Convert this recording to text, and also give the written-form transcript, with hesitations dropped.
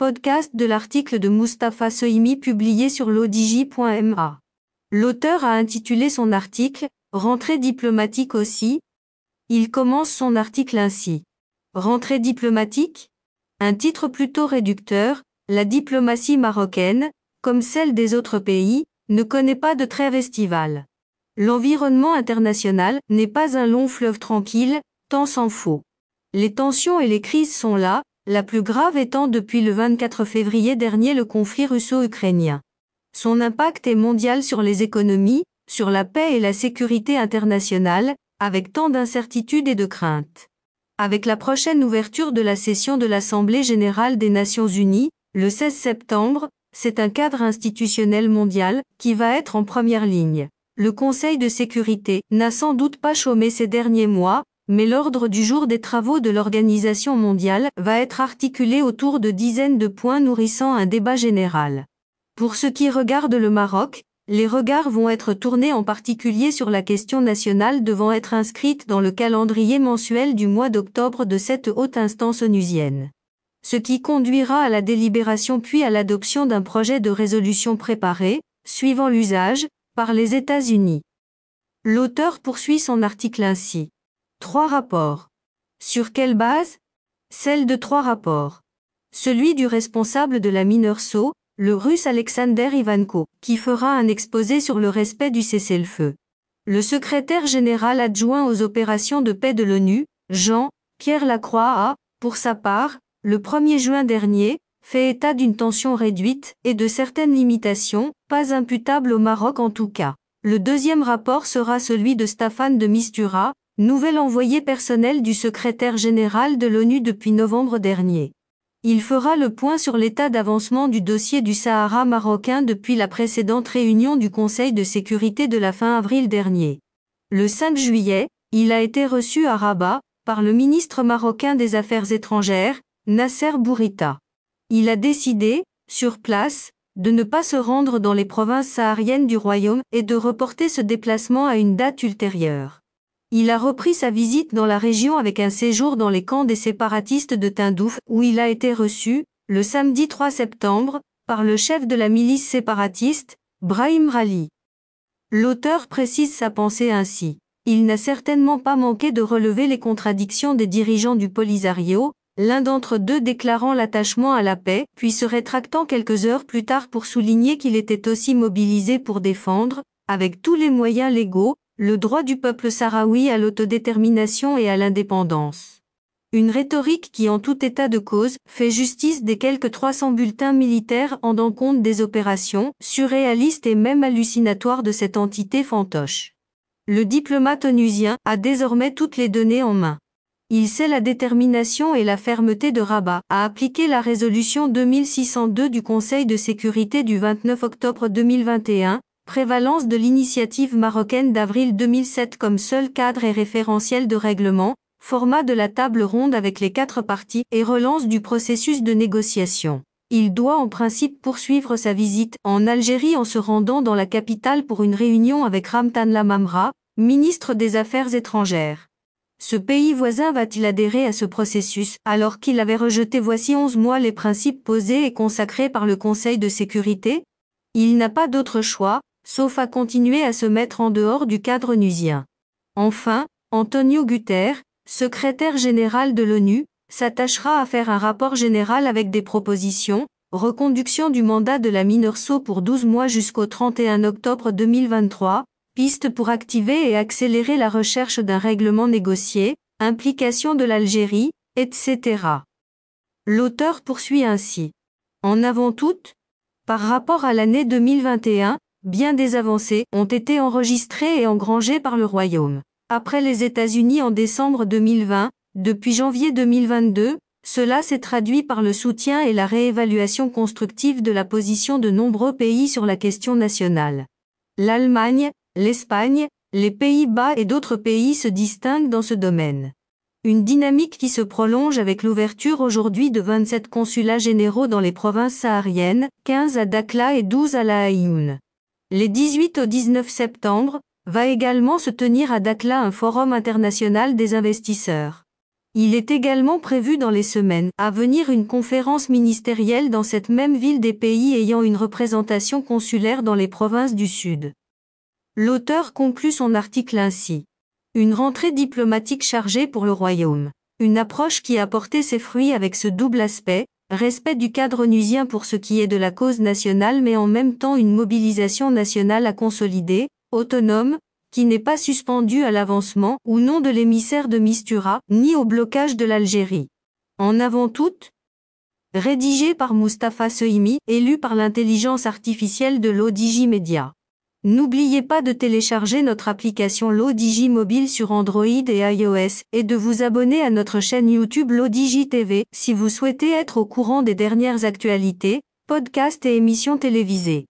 Podcast de l'article de Mustapha Sohimi publié sur l'odj.ma. L'auteur a intitulé son article « Rentrée diplomatique aussi ». Il commence son article ainsi. Rentrée diplomatique ? Un titre plutôt réducteur, la diplomatie marocaine, comme celle des autres pays, ne connaît pas de trêve estivale. L'environnement international n'est pas un long fleuve tranquille, tant s'en faut. Les tensions et les crises sont là, la plus grave étant depuis le 24 février dernier le conflit russo-ukrainien. Son impact est mondial sur les économies, sur la paix et la sécurité internationale, avec tant d'incertitudes et de craintes. Avec la prochaine ouverture de la session de l'Assemblée générale des Nations unies, le 16 septembre, c'est un cadre institutionnel mondial qui va être en première ligne. Le Conseil de sécurité n'a sans doute pas chômé ces derniers mois, mais l'ordre du jour des travaux de l'Organisation mondiale va être articulé autour de dizaines de points nourrissant un débat général. Pour ce qui regarde le Maroc, les regards vont être tournés en particulier sur la question nationale devant être inscrite dans le calendrier mensuel du mois d'octobre de cette haute instance onusienne. Ce qui conduira à la délibération puis à l'adoption d'un projet de résolution préparé, suivant l'usage, par les États-Unis. L'auteur poursuit son article ainsi. 3 rapports. Sur quelle base ? Celle de 3 rapports. Celui du responsable de la mine Urso, le Russe Alexander Ivanko, qui fera un exposé sur le respect du cessez-le-feu. Le secrétaire général adjoint aux opérations de paix de l'ONU, Jean-Pierre Lacroix a, pour sa part, le 1er juin dernier, fait état d'une tension réduite et de certaines limitations, pas imputables au Maroc en tout cas. Le deuxième rapport sera celui de Staffan de Mistura, nouvel envoyé personnel du secrétaire général de l'ONU depuis novembre dernier. Il fera le point sur l'état d'avancement du dossier du Sahara marocain depuis la précédente réunion du Conseil de sécurité de la fin avril dernier. Le 5 juillet, il a été reçu à Rabat, par le ministre marocain des Affaires étrangères, Nasser Bourita. Il a décidé, sur place, de ne pas se rendre dans les provinces sahariennes du royaume et de reporter ce déplacement à une date ultérieure. Il a repris sa visite dans la région avec un séjour dans les camps des séparatistes de Tindouf où il a été reçu, le samedi 3 septembre, par le chef de la milice séparatiste, Brahim Rali. L'auteur précise sa pensée ainsi. Il n'a certainement pas manqué de relever les contradictions des dirigeants du Polisario, l'un d'entre deux déclarant l'attachement à la paix, puis se rétractant quelques heures plus tard pour souligner qu'il était aussi mobilisé pour défendre, avec tous les moyens légaux, le droit du peuple sahraoui à l'autodétermination et à l'indépendance. Une rhétorique qui en tout état de cause fait justice des quelques 300 bulletins militaires rendant compte des opérations, surréalistes et même hallucinatoires de cette entité fantoche. Le diplomate onusien a désormais toutes les données en main. Il sait la détermination et la fermeté de Rabat à appliquer la résolution 2602 du Conseil de sécurité du 29 octobre 2021, prévalence de l'initiative marocaine d'avril 2007 comme seul cadre et référentiel de règlement, format de la table ronde avec les 4 parties et relance du processus de négociation. Il doit en principe poursuivre sa visite en Algérie en se rendant dans la capitale pour une réunion avec Ramtan Lamamra, ministre des Affaires étrangères. Ce pays voisin va-t-il adhérer à ce processus alors qu'il avait rejeté voici 11 mois les principes posés et consacrés par le Conseil de sécurité ? Il n'a pas d'autre choix, sauf à continuer à se mettre en dehors du cadre onusien. Enfin, Antonio Guterres, secrétaire général de l'ONU, s'attachera à faire un rapport général avec des propositions, reconduction du mandat de la mine Urso pour 12 mois jusqu'au 31 octobre 2023, pistes pour activer et accélérer la recherche d'un règlement négocié, implication de l'Algérie, etc. L'auteur poursuit ainsi. En avant-toute, par rapport à l'année 2021, bien des avancées ont été enregistrées et engrangées par le Royaume. Après les États-Unis en décembre 2020, depuis janvier 2022, cela s'est traduit par le soutien et la réévaluation constructive de la position de nombreux pays sur la question nationale. L'Allemagne, l'Espagne, les Pays-Bas et d'autres pays se distinguent dans ce domaine. Une dynamique qui se prolonge avec l'ouverture aujourd'hui de 27 consulats généraux dans les provinces sahariennes, 15 à Dakhla et 12 à La Aïnoun. Les 18 au 19 septembre, va également se tenir à Dakhla un forum international des investisseurs. Il est également prévu dans les semaines à venir une conférence ministérielle dans cette même ville des pays ayant une représentation consulaire dans les provinces du Sud. L'auteur conclut son article ainsi. Une rentrée diplomatique chargée pour le Royaume. Une approche qui a porté ses fruits avec ce double aspect, respect du cadre onusien pour ce qui est de la cause nationale mais en même temps une mobilisation nationale à consolider, autonome, qui n'est pas suspendue à l'avancement ou non de l'émissaire de Mistura, ni au blocage de l'Algérie. En avant toute, rédigé par Mustapha Sohimi, élu par l'intelligence artificielle de l'ODJ Media. N'oubliez pas de télécharger notre application l'ODJ mobile sur Android et iOS, et de vous abonner à notre chaîne YouTube l'ODJ TV, si vous souhaitez être au courant des dernières actualités, podcasts et émissions télévisées.